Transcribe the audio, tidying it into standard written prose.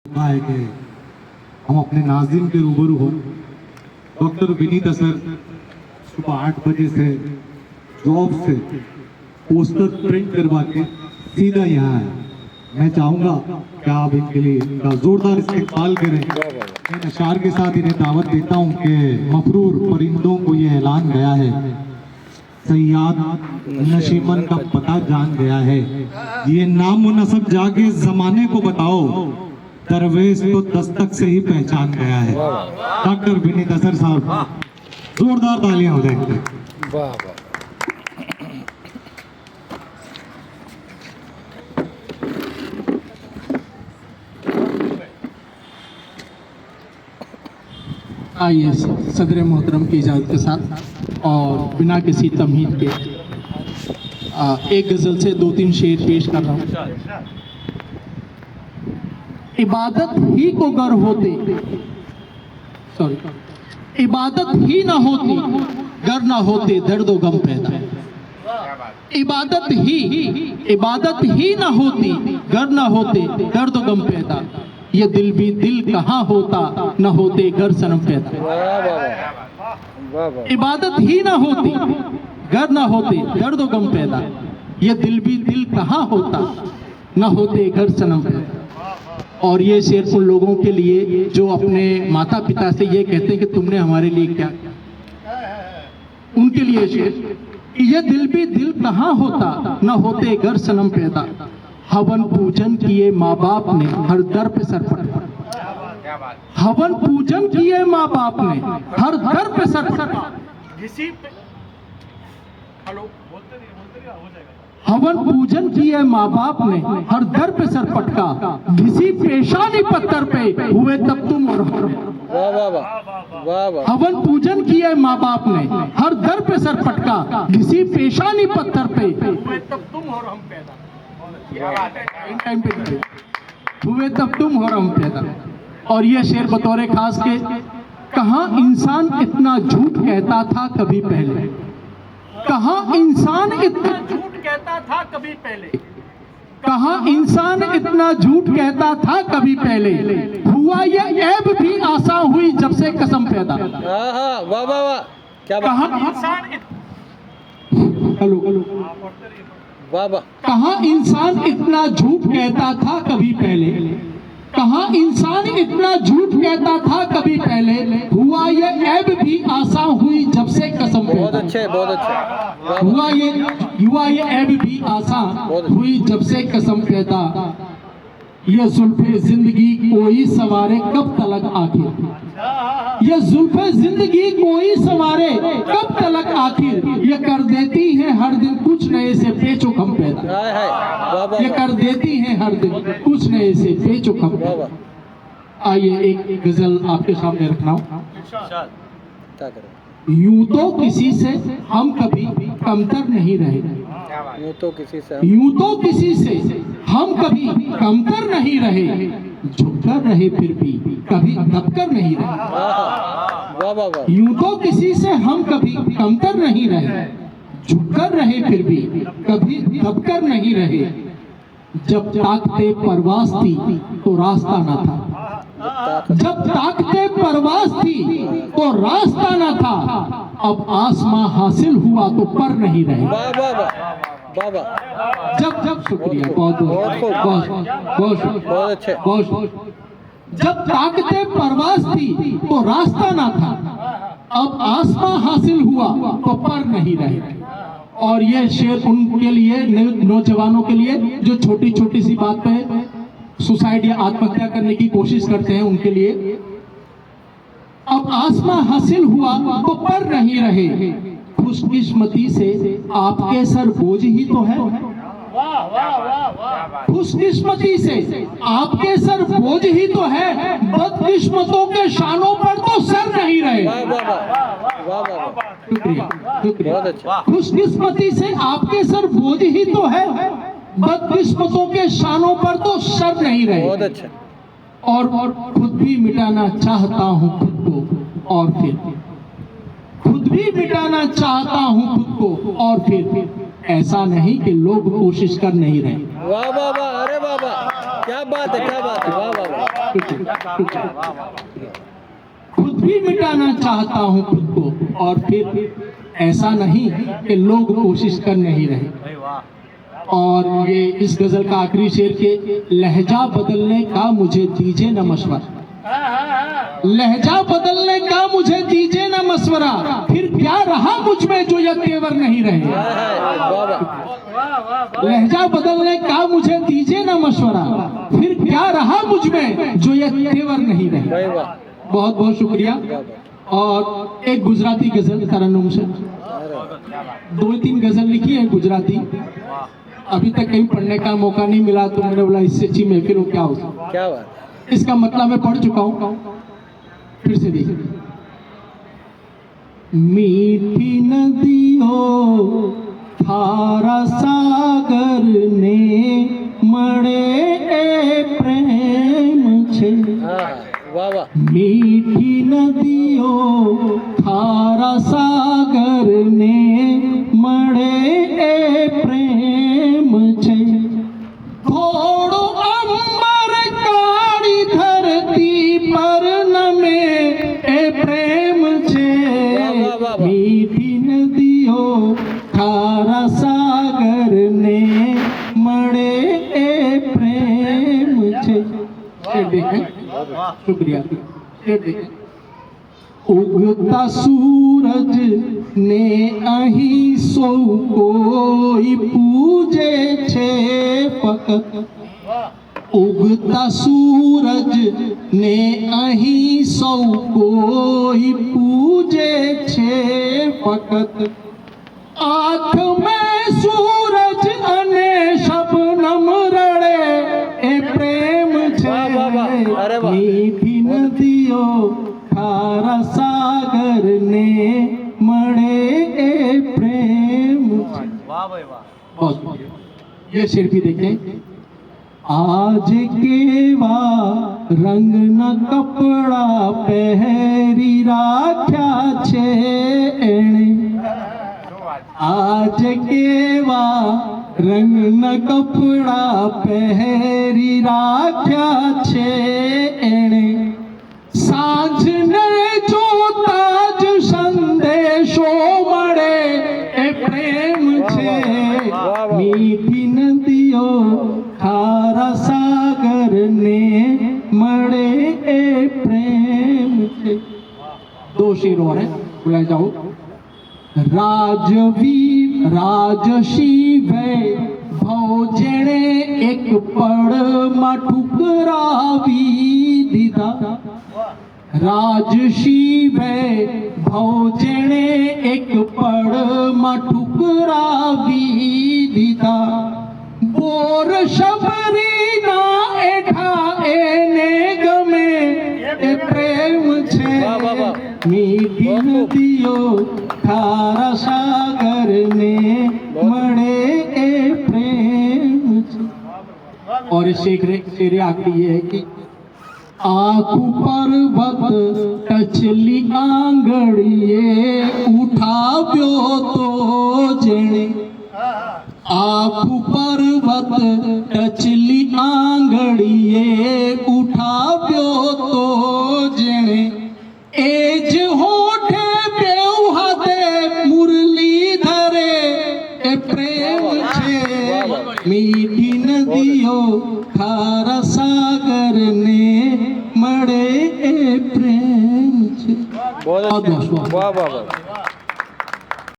है कि हम अपने नाज़रीन के रूबरू हो। डॉक्टर विनीत असर सुबह 8 बजे से जॉब से पोस्टर प्रिंट करवा के सीधा यहाँ है। मैं चाहूँगा कि आप इनके लिए इनका जोरदार इस्तेमाल करें। इन अशार के साथ इन्हें दावत देता हूँ कि मफरूर परिंदों को ये ऐलान गया है, सयाद नशीमन का पता जान गया है, ये नाम व नसब जाके जमाने को बताओ, दरवेश तो दस्तक से ही पहचान गया है। डॉक्टर विनीत असर साहब, जोरदार तालियां हो जाएंगे। वाह वाह। आइए सदर मोहतरम की इजाज़त के साथ और बिना किसी तमहीद के एक गज़ल से 2-3 शेर पेश कर रहा हूँ। इबादत ही को गर होते, इबादत ही ना होती गर ना होते दर्द व गम पैदा। इबादत ही ना होती गर ना होते दर्द व गम पैदा। ये दिल भी दिल कहाँ होता न होते घर सनम पैदा। इबादत ही ना होती घर ना होते दर्द व गम पैदा। ये दिल भी दिल कहाँ होता न होते घर सनम पैदा। और ये शेर उन लोगों के लिए जो अपने माता पिता से ये कहते हैं कि तुमने हमारे लिए क्या, उनके लिए शेर, ये दिल भी दिल कहाँ होता न होते घर सनम पैदा। हवन पूजन किए माँ बाप ने हर दर पे सर पटका। हवन पूजन किए माँ बाप ने हर दर पे सर पटका। हवन पूजन किए माँ बाप ने हर दर पे सर पटका। घिसी पेशानी पत्थर पे हुए तब तुम और हम। हवन पूजन किए माँ बाप ने हर दर पे सर पटका। घिसी पेशानी पत्थर पे हुए तब तुम और हम पैदा। टाइम पे हुए तब तुम और हम पैदा। और ये शेर बतौर खास के, कहाँ इंसान इतना झूठ कहता था कभी पहले, कहाँ इंसान इतना झूठ कहता था कभी पहले, कहाँ इंसान इतना झूठ कहता था कभी पहले। हुआ ये ऐब भी आसान हुई जब से कसम पैदा। वाह वाह वाह, क्या कहाँ इंसान हेलो वाह वाह। कहाँ इंसान इतना झूठ कहता था कभी पहले, कहाँ इंसान इतना झूठ कहता था कभी पहले। हुआ ये ऐब भी आसान हुई जब से कसम पैदा। बहुत अच्छे, बहुत अच्छे। हुआ ये ऐब भी आसान हुई जब से कसम पैदा। ये जुल्फे जिंदगी कोई सवारे कब तलक आखिर। ये जुल्फे जिंदगी कोई सवारे कब तलक आखिर। ये कर देती है हर दिन कुछ नए से पेचो खम पैदा। ये कर देती है हर दिन कुछ नए से पेचो खम पैदा। आइए एक गजल आपके सामने रखना हूँ। यूं तो किसी से हम कभी कमतर नहीं रहे, यूं तो किसी से हम कभी कमतर नहीं रहे। झुककर रहे फिर भी कभी दबकर नहीं रहे। यूं तो किसी से हम कभी कमतर नहीं रहे। झुककर रहे फिर भी कभी दबकर नहीं रहे। जब ताकते परवास थी तो रास्ता न था। जब ताकते परवास थी तो रास्ता न था। अब आसमां हासिल हुआ तो पर नहीं रहे। जब शुक्रिया, बहुत अच्छे। जब ताकते परवास थी तो रास्ता ना था। अब आसमां हासिल हुआ तो पर नहीं रहे। और ये शेर उनके लिए, नौजवानों के लिए जो छोटी छोटी सी बात पे सुसाइड या आत्महत्या करने की कोशिश करते हैं, उनके लिए। अब आसमां हासिल हुआ तो पर नहीं रहे। खुशकिस्मती से आपके सर बोझ ही तो है। खुशकिस्मती से आपके सर बोझ ही तो है। बदकिस्मतों के शानों पर तो सर नहीं रहे। शुक्रिया। खुशकिस्मती से आपके सर बोझ ही तो है। बदकिस्मतों के शानों पर तो सर नहीं रहे। बहुत अच्छा। और खुद भी मिटाना चाहता हूँ खुद को, और फिर खुद भी मिटाना चाहता हूँ खुद को, और फिर ऐसा नहीं कि लोग कोशिश कर नहीं रहे। वाह वाह वाह, अरे वाह वाह, क्या बात है, क्या बात है, वाह वाह वाह। खुद भी मिटाना चाहता हूँ खुद को, और फिर ऐसा नहीं कि लोग कोशिश कर नहीं रहे। और ये इस गजल का आखिरी शेर के लहजा बदलने का मुझे दीजिए न मशवरा, लहजा बदलने का मुझे दीजिए न मशवरा, फिर क्या रहा मुझ में जो ये तेवर नहीं रहे। लहजा बदलने का मुझे दीजिए न मशवरा, फिर क्या रहा मुझ में जो ये तेवर नहीं रहे। बहुत बहुत शुक्रिया। और एक गुजराती गजल तरन्नुम से, 2-3 गजल लिखी है गुजराती, अभी तक कहीं पढ़ने का मौका नहीं मिला, तो मैंने बोला इससे अच्छी महफिल हो क्या हो। क्या बात, इसका मतलब मैं पढ़ चुका हूँ, फिर से देखिए। मीठी नदियों थारा सागर ने मड़े प्रेम छे। मीठी नदियों थारा सागर ने मड़े प्रेम छे। घोड़ो अंबर काड़ी धरती पर नमे ए प्रेम छे। मीठी नदियों थारा सागर ने मड़े ए प्रेम छे। शुक्रिया। उगता सूरज ने अही सौ कोई पूजे छे फकत। उगता सूरज ने अही सौ कोई पूजे छे फकत। आँख में सूरज अने शबनम रड़े ए प्रेम छे। मीठी नदियों थारा सागर ने मड़े ए प्रेम छे। बहुत ये शेर भी देखें। आज केवा रंग न कपड़ा पहरी राख्या छे एणे। आज केवा रंग न कपड़ा पहरी राख्या छे एणे। सांझ ने जो ताज संदेशो मड़े ए प्रेम छे। मीठी नदियों थारा सागर ने मड़े ए प्रेम छे। 2 शेर और हैं, बुला जाओ। राजवी राजशी वे भौजेणे एक पड़ मा ठुकरावी दीधा। राजशी वे भौजेणे एक पड़ मा ठुकरावी दीधा। बोर शबरी ना एठा एने गमे ए प्रेम छे। मीठी नदियों थारा सागर ने मड़े ए प्रेम छे। और इस शेर आखिरी ये है कि आँखू पर्वत टचली आंगड़िए उठाव्यो तो जेणे। आँखू पर्वत टचली आंगड़िए उठाव्यो तो जेणे। एज होठे बेउहा दे मुरली धरे ए प्रेम छे। मीठी नदियों थारा सागर ने मड़े ए प्रेम छे। बहुत बहुत वाह वाह वाह।